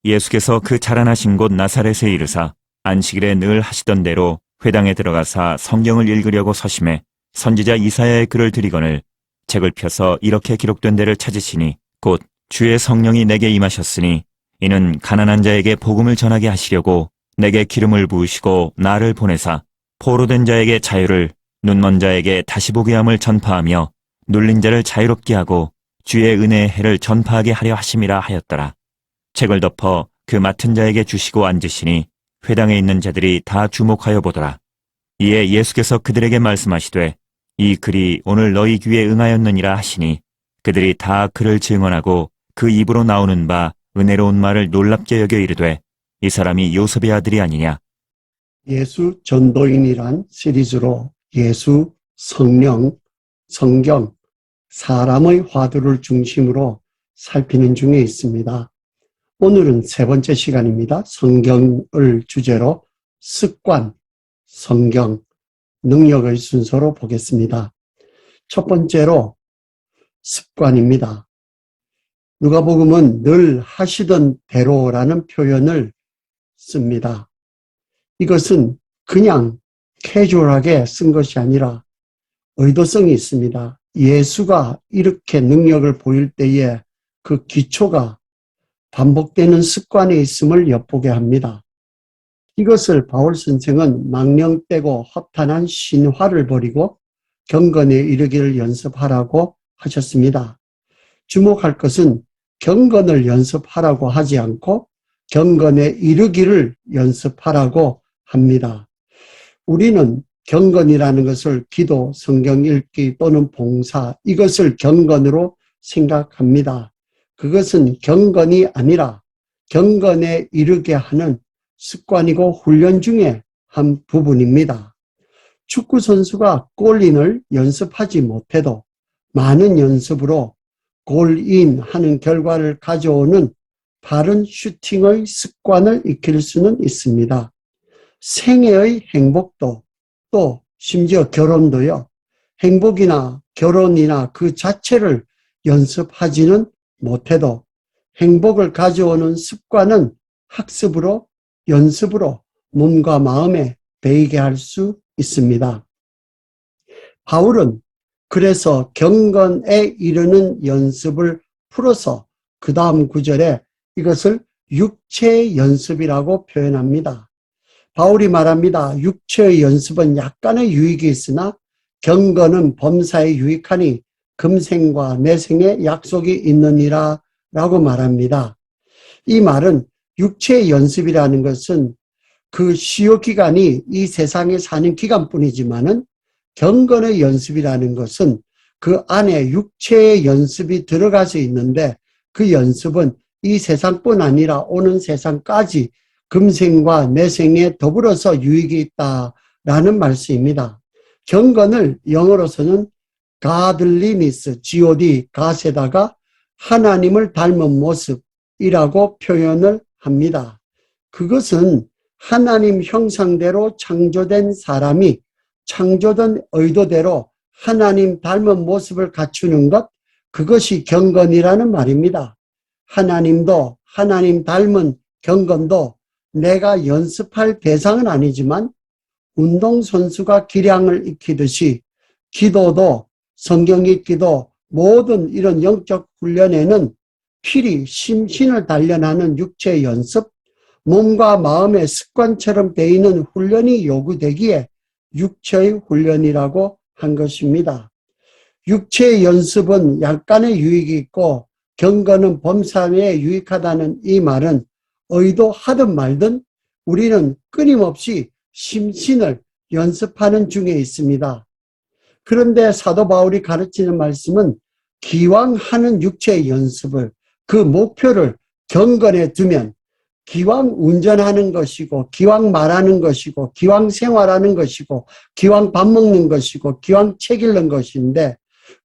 예수께서 그 자라나신 곳 나사렛에 이르사 안식일에 늘 하시던 대로 회당에 들어가사 성경을 읽으려고 서심해 선지자 이사야의 글을 들이거늘 책을 펴서 이렇게 기록된 데를 찾으시니 곧 주의 성령이 내게 임하셨으니 이는 가난한 자에게 복음을 전하게 하시려고 내게 기름을 부으시고 나를 보내사 포로된 자에게 자유를, 눈먼 자에게 다시 보게 함을 전파하며 눌린 자를 자유롭게 하고 주의 은혜의 해를 전파하게 하려 하심이라 하였더라. 책을 덮어 그 맡은 자에게 주시고 앉으시니 회당에 있는 자들이 다 주목하여 보더라. 이에 예수께서 그들에게 말씀하시되 이 글이 오늘 너희 귀에 응하였느니라 하시니 그들이 다 그를 증언하고 그 입으로 나오는 바 은혜로운 말을 놀랍게 여겨 이르되 이 사람이 요셉의 아들이 아니냐. 예수 전도인이란 시리즈로 예수, 성령, 성경, 사람의 화두를 중심으로 살피는 중에 있습니다. 오늘은 세 번째 시간입니다. 성경을 주제로 습관, 성경, 능력의 순서로 보겠습니다. 첫 번째로 습관입니다. 누가복음은 늘 하시던 대로라는 표현을 씁니다. 이것은 그냥 캐주얼하게 쓴 것이 아니라 의도성이 있습니다. 예수가 이렇게 능력을 보일 때에 그 기초가 반복되는 습관에 있음을 엿보게 합니다. 이것을 바울 선생은 망령되고 허탄한 신화를 버리고 경건에 이르기를 연습하라고 하셨습니다. 주목할 것은 경건을 연습하라고 하지 않고 경건에 이르기를 연습하라고 합니다. 우리는 경건이라는 것을 기도, 성경 읽기 또는 봉사, 이것을 경건으로 생각합니다. 그것은 경건이 아니라 경건에 이르게 하는 습관이고 훈련 중에 한 부분입니다. 축구 선수가 골인을 연습하지 못해도 많은 연습으로 골인 하는 결과를 가져오는 바른 슈팅의 습관을 익힐 수는 있습니다. 생애의 행복도 또 심지어 결혼도요. 행복이나 결혼이나 그 자체를 연습하지는 못해도 행복을 가져오는 습관은 학습으로 연습으로 몸과 마음에 배이게 할 수 있습니다. 바울은 그래서 경건에 이르는 연습을 풀어서 그 다음 구절에 이것을 육체의 연습이라고 표현합니다. 바울이 말합니다. 육체의 연습은 약간의 유익이 있으나 경건은 범사에 유익하니 금생과 내생에 약속이 있느니라 라고 말합니다. 이 말은 육체의 연습이라는 것은 그 시효 기간이 이 세상에 사는 기간뿐이지만은 경건의 연습이라는 것은 그 안에 육체의 연습이 들어가서 있는데 그 연습은 이 세상뿐 아니라 오는 세상까지 금생과 내생에 더불어서 유익이 있다라는 말씀입니다. 경건을 영어로서는 godliness, God, God에다가 하나님을 닮은 모습이라고 표현을 합니다. 그것은 하나님 형상대로 창조된 사람이 창조된 의도대로 하나님 닮은 모습을 갖추는 것, 그것이 경건이라는 말입니다. 하나님도 하나님 닮은 경건도 내가 연습할 대상은 아니지만 운동선수가 기량을 익히듯이 기도도 성경 읽기도 모든 이런 영적 훈련에는 필히 심신을 단련하는 육체의 연습, 몸과 마음의 습관처럼 배이는 훈련이 요구되기에 육체의 훈련이라고 한 것입니다. 육체의 연습은 약간의 유익이 있고 경건은 범사에 유익하다는 이 말은 의도하든 말든 우리는 끊임없이 심신을 연습하는 중에 있습니다. 그런데 사도 바울이 가르치는 말씀은 기왕 하는 육체의 연습을 그 목표를 경건에 두면 기왕 운전하는 것이고 기왕 말하는 것이고 기왕 생활하는 것이고 기왕 밥 먹는 것이고 기왕 책 읽는 것인데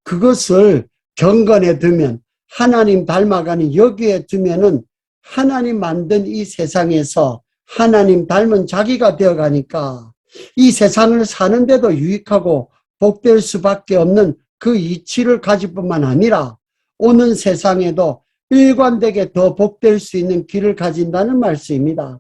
그것을 경건에 두면 하나님 닮아가는 여기에 두면은 하나님 만든 이 세상에서 하나님 닮은 자기가 되어가니까 이 세상을 사는데도 유익하고 복될 수밖에 없는 그 이치를 가질 뿐만 아니라 오는 세상에도 일관되게 더 복될 수 있는 길을 가진다는 말씀입니다.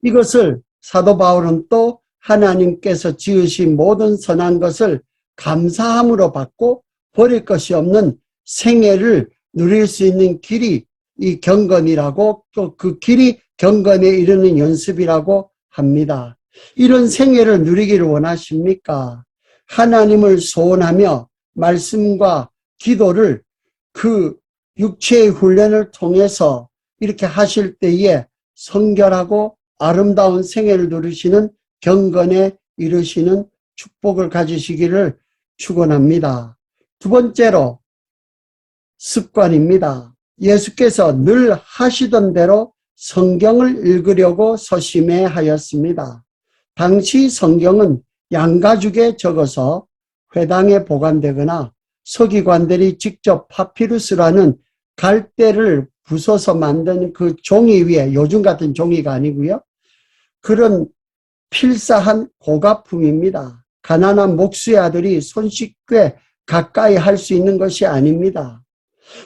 이것을 사도 바울은 또 하나님께서 지으신 모든 선한 것을 감사함으로 받고 버릴 것이 없는 생애를 누릴 수 있는 길이 이 경건이라고, 또 그 길이 경건에 이르는 연습이라고 합니다. 이런 생애를 누리기를 원하십니까? 하나님을 소원하며 말씀과 기도를 그 육체의 훈련을 통해서 이렇게 하실 때에 성결하고 아름다운 생애를 누리시는 경건에 이르시는 축복을 가지시기를 축원합니다. 두 번째로 습관입니다. 예수께서 늘 하시던 대로 성경을 읽으려고 서심해 하였습니다. 당시 성경은 양가죽에 적어서 회당에 보관되거나 서기관들이 직접 파피루스라는 갈대를 부숴서 만든 그 종이 위에, 요즘 같은 종이가 아니고요, 그런 필사한 고가품입니다. 가난한 목수의 아들이 손쉽게 가까이 할 수 있는 것이 아닙니다.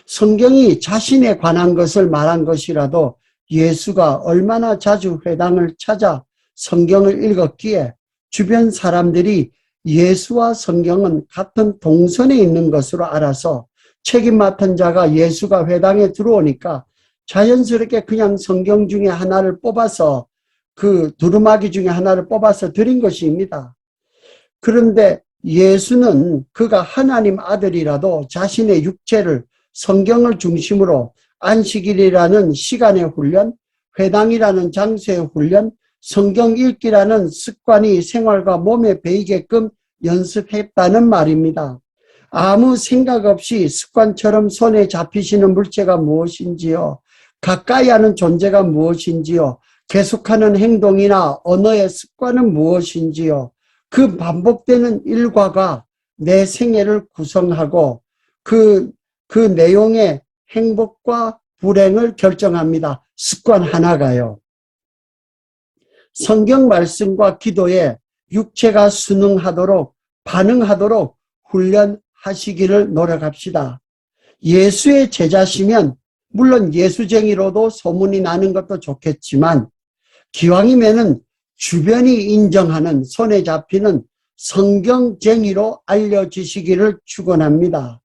성경이 자신에 관한 것을 말한 것이라도 예수가 얼마나 자주 회당을 찾아 성경을 읽었기에 주변 사람들이 예수와 성경은 같은 동선에 있는 것으로 알아서 책임 맡은 자가 예수가 회당에 들어오니까 자연스럽게 그냥 성경 중에 하나를 뽑아서, 그 두루마기 중에 하나를 뽑아서 드린 것입니다. 그런데 예수는 그가 하나님 아들이라도 자신의 육체를 성경을 중심으로 안식일이라는 시간의 훈련, 회당이라는 장소의 훈련, 성경 읽기라는 습관이 생활과 몸에 배이게끔 연습했다는 말입니다. 아무 생각 없이 습관처럼 손에 잡히시는 물체가 무엇인지요? 가까이 하는 존재가 무엇인지요? 계속하는 행동이나 언어의 습관은 무엇인지요? 그 반복되는 일과가 내 생애를 구성하고 그 내용의 행복과 불행을 결정합니다. 습관 하나가요. 성경 말씀과 기도에 육체가 반응하도록 훈련하시기를 노력합시다. 예수의 제자시면 물론 예수쟁이로도 소문이 나는 것도 좋겠지만 기왕이면은 주변이 인정하는, 손에 잡히는 성경쟁이로 알려지시기를 축원합니다.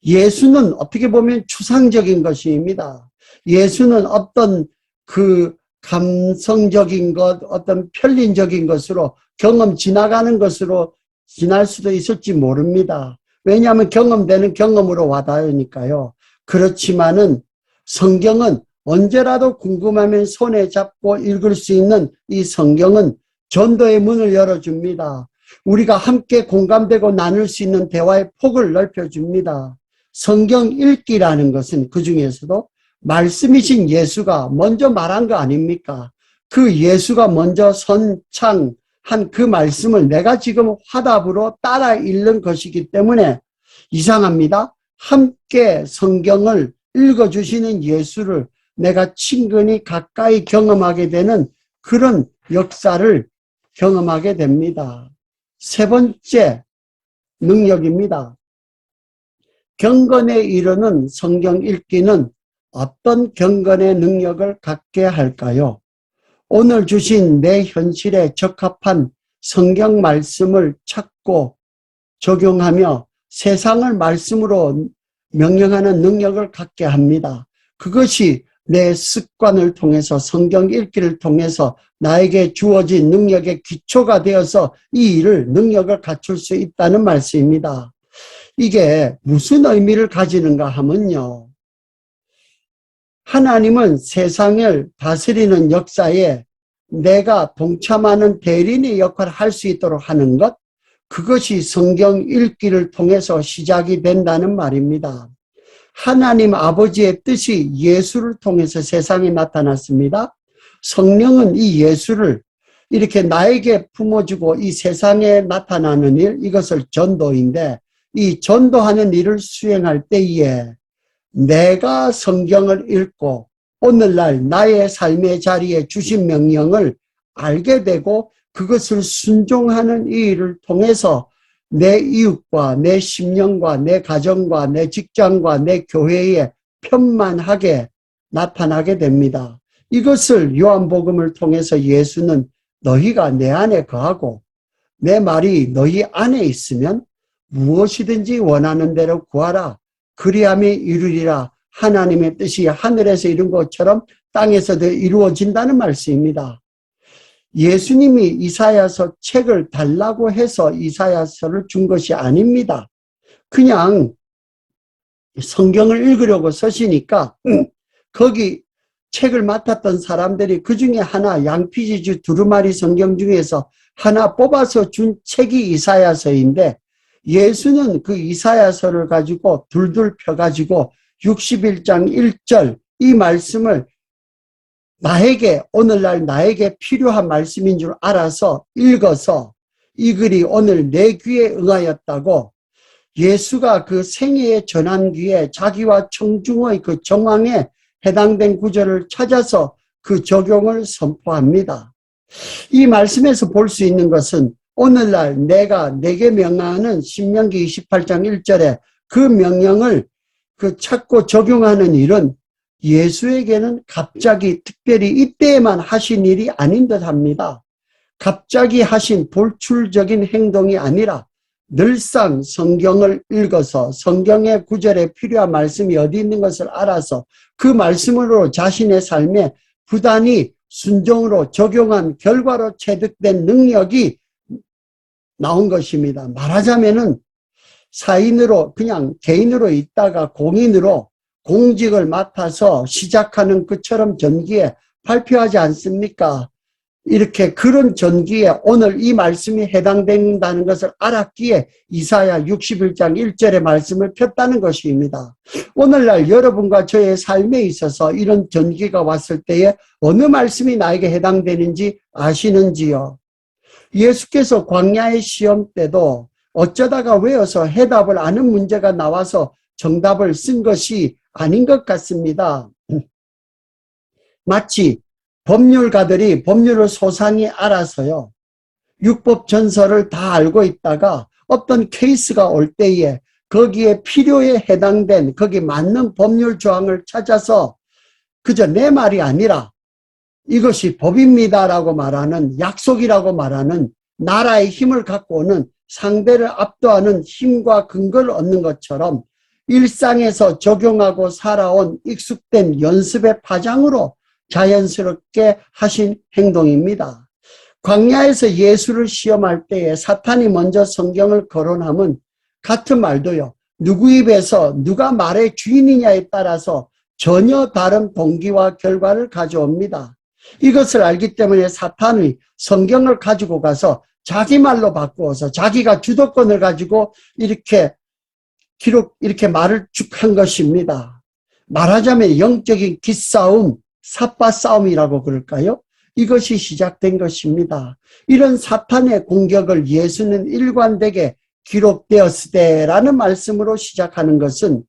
예수는 어떻게 보면 추상적인 것입니다. 예수는 어떤 그 감성적인 것, 어떤 편린적인 것으로 경험 지나가는 것으로 지날 수도 있을지 모릅니다. 왜냐하면 경험되는 경험으로 와닿으니까요. 그렇지만은 성경은 언제라도 궁금하면 손에 잡고 읽을 수 있는 이 성경은 전도의 문을 열어줍니다. 우리가 함께 공감되고 나눌 수 있는 대화의 폭을 넓혀줍니다. 성경 읽기라는 것은 그 중에서도 말씀이신 예수가 먼저 말한 거 아닙니까? 그 예수가 먼저 선창한 그 말씀을 내가 지금 화답으로 따라 읽는 것이기 때문에 이상합니다. 함께 성경을 읽어주시는 예수를 내가 친근히 가까이 경험하게 되는 그런 역사를 경험하게 됩니다. 세 번째 능력입니다. 경건에 이르는 성경 읽기는 어떤 경건의 능력을 갖게 할까요? 오늘 주신 내 현실에 적합한 성경 말씀을 찾고 적용하며 세상을 말씀으로 명령하는 능력을 갖게 합니다. 그것이 내 습관을 통해서, 성경 읽기를 통해서 나에게 주어진 능력의 기초가 되어서 이 능력을 갖출 수 있다는 말씀입니다. 이게 무슨 의미를 가지는가 하면요, 하나님은 세상을 다스리는 역사에 내가 동참하는 대리인의 역할을 할 수 있도록 하는 것, 그것이 성경 읽기를 통해서 시작이 된다는 말입니다. 하나님 아버지의 뜻이 예수를 통해서 세상에 나타났습니다. 성령은 이 예수를 이렇게 나에게 품어주고 이 세상에 나타나는 일, 이것을 전도인데, 이 전도하는 일을 수행할 때에 내가 성경을 읽고 오늘날 나의 삶의 자리에 주신 명령을 알게 되고 그것을 순종하는 이 일을 통해서 내 이웃과 내 심령과 내 가정과 내 직장과 내 교회에 편만하게 나타나게 됩니다. 이것을 요한복음을 통해서 예수는 너희가 내 안에 거하고 내 말이 너희 안에 있으면 무엇이든지 원하는 대로 구하라. 그리함이 이루리라. 하나님의 뜻이 하늘에서 이룬 것처럼 땅에서도 이루어진다는 말씀입니다. 예수님이 이사야서 책을 달라고 해서 이사야서를 준 것이 아닙니다. 그냥 성경을 읽으려고 서시니까 거기 책을 맡았던 사람들이 그 중에 하나 양피지주 두루마리 성경 중에서 하나 뽑아서 준 책이 이사야서인데 예수는 그 이사야서를 가지고 둘둘 펴가지고 61장 1절 이 말씀을 오늘날 나에게 필요한 말씀인 줄 알아서 읽어서 이 글이 오늘 내 귀에 응하였다고 예수가 그 생애에 전한 귀에 자기와 청중의 그 정황에 해당된 구절을 찾아서 그 적용을 선포합니다. 이 말씀에서 볼 수 있는 것은 오늘날 내가 내게 명하는 신명기 28장 1절에 그 명령을 찾고 적용하는 일은 예수에게는 갑자기 특별히 이때에만 하신 일이 아닌 듯 합니다. 갑자기 하신 돌출적인 행동이 아니라 늘상 성경을 읽어서 성경의 구절에 필요한 말씀이 어디 있는 것을 알아서 그 말씀으로 자신의 삶에 부단히 순종으로 적용한 결과로 체득된 능력이 나온 것입니다. 말하자면은 사인으로 그냥 개인으로 있다가 공인으로 공직을 맡아서 시작하는 그처럼 전기에 발표하지 않습니까? 이렇게 그런 전기에 오늘 이 말씀이 해당된다는 것을 알았기에 이사야 61장 1절의 말씀을 폈다는 것입니다. 오늘날 여러분과 저의 삶에 있어서 이런 전기가 왔을 때에 어느 말씀이 나에게 해당되는지 아시는지요? 예수께서 광야의 시험 때도 어쩌다가 외워서 해답을 아는 문제가 나와서 정답을 쓴 것이 아닌 것 같습니다. 마치 법률가들이 법률을 소상히 알아서요. 율법 전설을 다 알고 있다가 어떤 케이스가 올 때에 거기에 필요에 해당된 거기 맞는 법률 조항을 찾아서 그저 내 말이 아니라 이것이 법입니다라고 말하는 약속이라고 말하는 나라의 힘을 갖고 오는 상대를 압도하는 힘과 근거를 얻는 것처럼 일상에서 적용하고 살아온 익숙된 연습의 파장으로 자연스럽게 하신 행동입니다. 광야에서 예수를 시험할 때에 사탄이 먼저 성경을 거론하면 같은 말도요. 누구 입에서 누가 말의 주인이냐에 따라서 전혀 다른 동기와 결과를 가져옵니다. 이것을 알기 때문에 사탄이 성경을 가지고 가서 자기 말로 바꾸어서 자기가 주도권을 가지고 이렇게 말을 쭉 한 것입니다. 말하자면 영적인 기싸움, 삿바 싸움이라고 그럴까요? 이것이 시작된 것입니다. 이런 사탄의 공격을 예수는 일관되게 기록되었으되라는 말씀으로 시작하는 것은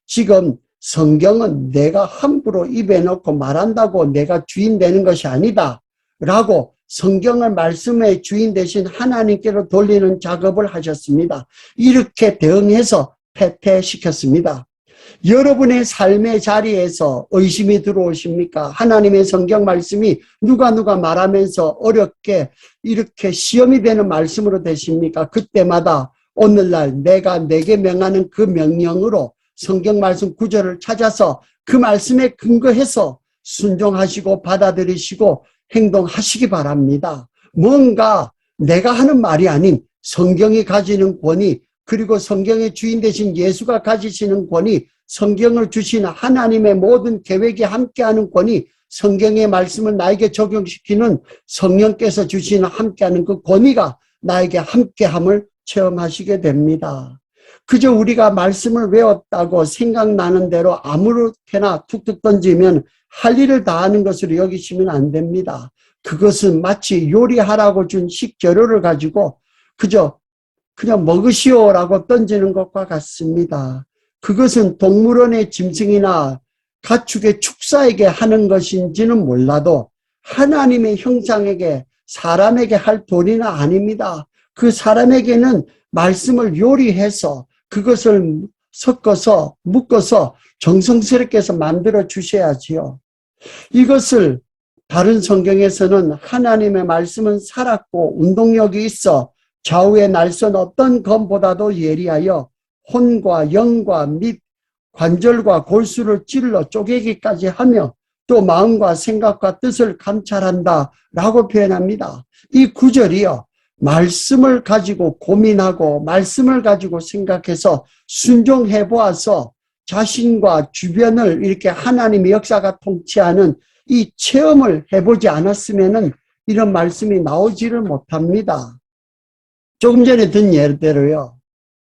지금 성경은 내가 함부로 입에 넣고 말한다고 내가 주인 되는 것이 아니다 라고 성경을 말씀의 주인 대신 하나님께로 돌리는 작업을 하셨습니다. 이렇게 대응해서 패퇴시켰습니다. 여러분의 삶의 자리에서 의심이 들어오십니까? 하나님의 성경 말씀이 누가 말하면서 어렵게 이렇게 시험이 되는 말씀으로 되십니까? 그때마다 오늘날 내가 내게 명하는 그 명령으로 성경 말씀 구절을 찾아서 그 말씀에 근거해서 순종하시고 받아들이시고 행동하시기 바랍니다. 뭔가 내가 하는 말이 아닌 성경이 가지는 권위, 그리고 성경의 주인 되신 예수가 가지시는 권위, 성경을 주신 하나님의 모든 계획에 함께하는 권위, 성경의 말씀을 나에게 적용시키는 성령께서 주시는 함께하는 그 권위가 나에게 함께함을 체험하시게 됩니다. 그저 우리가 말씀을 외웠다고 생각나는 대로 아무렇게나 툭툭 던지면 할 일을 다 하는 것으로 여기시면 안 됩니다. 그것은 마치 요리하라고 준 식재료를 가지고 그냥 먹으시오라고 던지는 것과 같습니다. 그것은 동물원의 짐승이나 가축의 축사에게 하는 것인지는 몰라도 하나님의 형상에게 사람에게 할 도리는 아닙니다. 그 사람에게는 말씀을 요리해서 그것을 섞어서 묶어서 정성스럽게 해서 만들어 주셔야지요. 이것을 다른 성경에서는 하나님의 말씀은 살았고 운동력이 있어 좌우의 날선 어떤 검보다도 예리하여 혼과 영과 및 관절과 골수를 찔러 쪼개기까지 하며 또 마음과 생각과 뜻을 감찰한다 라고 표현합니다. 이 구절이요, 말씀을 가지고 고민하고 말씀을 가지고 생각해서 순종해 보아서 자신과 주변을 이렇게 하나님의 역사가 통치하는 이 체험을 해보지 않았으면 이런 말씀이 나오지를 못합니다. 조금 전에 든 예대로요,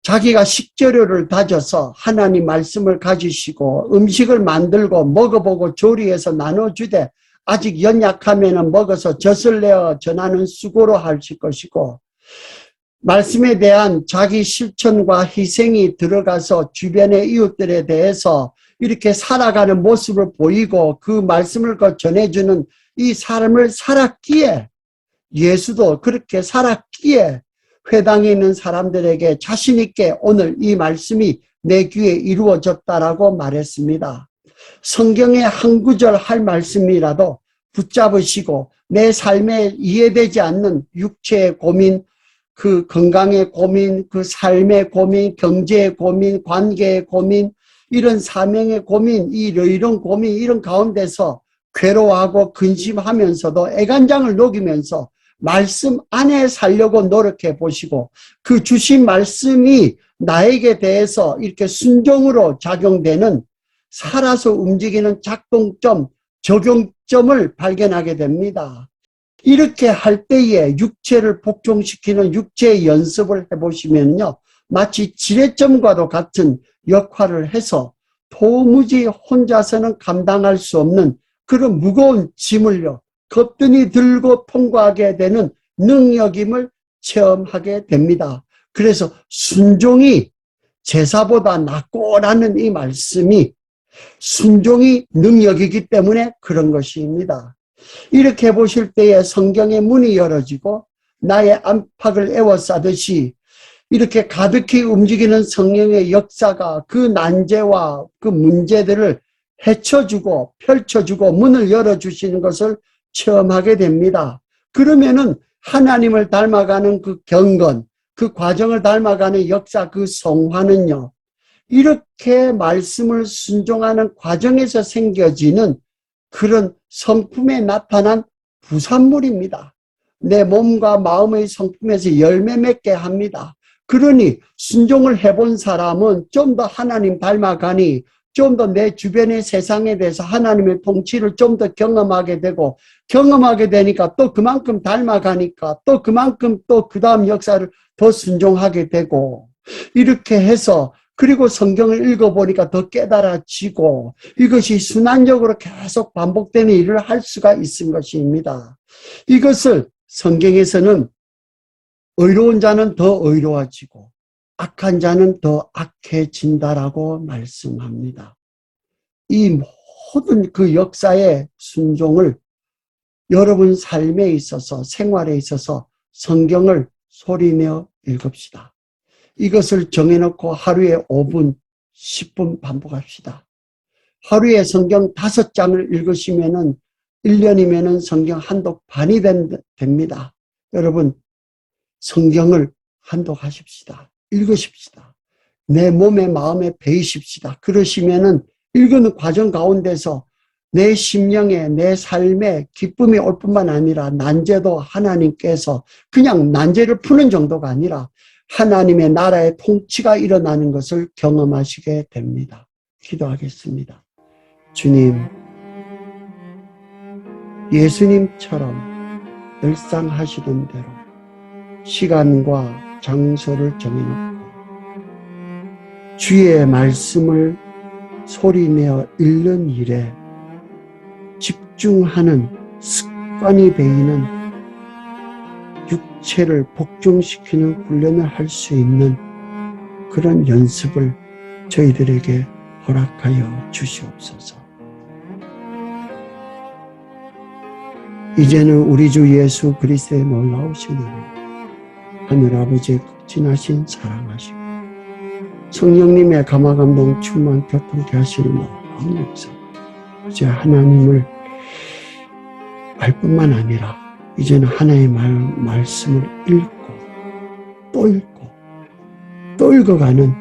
자기가 식재료를 다져서 하나님 말씀을 가지시고 음식을 만들고 먹어보고 조리해서 나눠주되 아직 연약하면 먹어서 젖을 내어 전하는 수고로 하실 것이고, 말씀에 대한 자기 실천과 희생이 들어가서 주변의 이웃들에 대해서 이렇게 살아가는 모습을 보이고 그 말씀을 전해주는 이 삶을 살았기에, 예수도 그렇게 살았기에 회당에 있는 사람들에게 자신 있게 오늘 이 말씀이 내 귀에 이루어졌다라고 말했습니다. 성경의 한 구절 할 말씀이라도 붙잡으시고 내 삶에 이해되지 않는 육체의 고민, 그 건강의 고민, 그 삶의 고민, 경제의 고민, 관계의 고민, 이런 사명의 고민, 이런 고민, 이런 가운데서 괴로워하고 근심하면서도 애간장을 녹이면서 말씀 안에 살려고 노력해 보시고 그 주신 말씀이 나에게 대해서 이렇게 순종으로 작용되는, 살아서 움직이는 작동점, 적용점을 발견하게 됩니다. 이렇게 할 때에 육체를 복종시키는 육체의 연습을 해보시면요, 마치 지뢰점과도 같은 역할을 해서 도무지 혼자서는 감당할 수 없는 그런 무거운 짐을요, 거뜬히 들고 통과하게 되는 능력임을 체험하게 됩니다. 그래서 순종이 제사보다 낫고라는 이 말씀이 순종이 능력이기 때문에 그런 것입니다. 이렇게 보실 때에 성경의 문이 열어지고 나의 안팎을 에워싸듯이 이렇게 가득히 움직이는 성령의 역사가 그 난제와 그 문제들을 헤쳐주고 펼쳐주고 문을 열어주시는 것을 체험하게 됩니다. 그러면은 하나님을 닮아가는 그 경건, 그 과정을 닮아가는 역사, 그 성화는요, 이렇게 말씀을 순종하는 과정에서 생겨지는 그런 성품에 나타난 부산물입니다. 내 몸과 마음의 성품에서 열매 맺게 합니다. 그러니 순종을 해본 사람은 좀 더 하나님 닮아가니 좀 더 내 주변의 세상에 대해서 하나님의 통치를 좀 더 경험하게 되고, 경험하게 되니까 또 그만큼 닮아가니까 또 그만큼 또 그 다음 역사를 더 순종하게 되고, 이렇게 해서 그리고 성경을 읽어보니까 더 깨달아지고, 이것이 순환적으로 계속 반복되는 일을 할 수가 있은 것입니다. 이것을 성경에서는 의로운 자는 더 의로워지고 악한 자는 더 악해진다라고 말씀합니다. 이 모든 그 역사의 순종을 여러분 삶에 있어서, 생활에 있어서 성경을 소리내어 읽읍시다. 이것을 정해놓고 하루에 5분, 10분 반복합시다. 하루에 성경 5장을 읽으시면은 1년이면은 성경 한독 반이 됩니다. 여러분, 성경을 한독하십시다. 읽으십시다. 내 몸에 마음에 배이십시다. 그러시면은 읽는 과정 가운데서 내 심령에, 내 삶에 기쁨이 올 뿐만 아니라 난제도 하나님께서 그냥 난제를 푸는 정도가 아니라 하나님의 나라의 통치가 일어나는 것을 경험하시게 됩니다. 기도하겠습니다. 주님, 예수님처럼 늘상 하시던 대로 시간과 장소를 정해놓고 주의 말씀을 소리내어 읽는 일에 집중하는 습관이 배이는 육체를 복종시키는 훈련을 할 수 있는 그런 연습을 저희들에게 허락하여 주시옵소서. 이제는 우리 주 예수 그리스도의 놀라우신 은혜, 하늘 아버지의 극진하신 사랑하시고 성령님의 감화감동 충만 교통케 하시는 놀라운 역사. 이제 하나님을 알 뿐만 아니라 이제는 하나님의 말씀을 읽고 또 읽고 또 읽어가는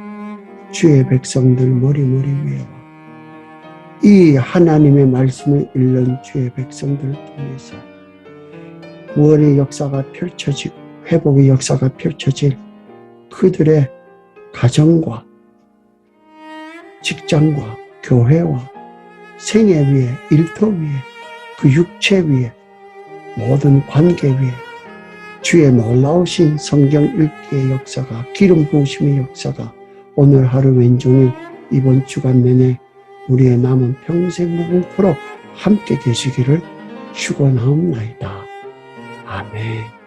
주의 백성들 머리머리 위에 이 하나님의 말씀을 읽는 주의 백성들을 통해서 구원의 역사가 펼쳐지고 회복의 역사가 펼쳐질 그들의 가정과 직장과 교회와 생애 위에 일터 위에 그 육체 위에 모든 관계 위에 주의 놀라우신 성경 읽기의 역사가 기름 부으심의 역사가 오늘 하루 왼종일 이번 주간 내내 우리의 남은 평생 무궁토록 함께 계시기를 축원하옵나이다. 아멘.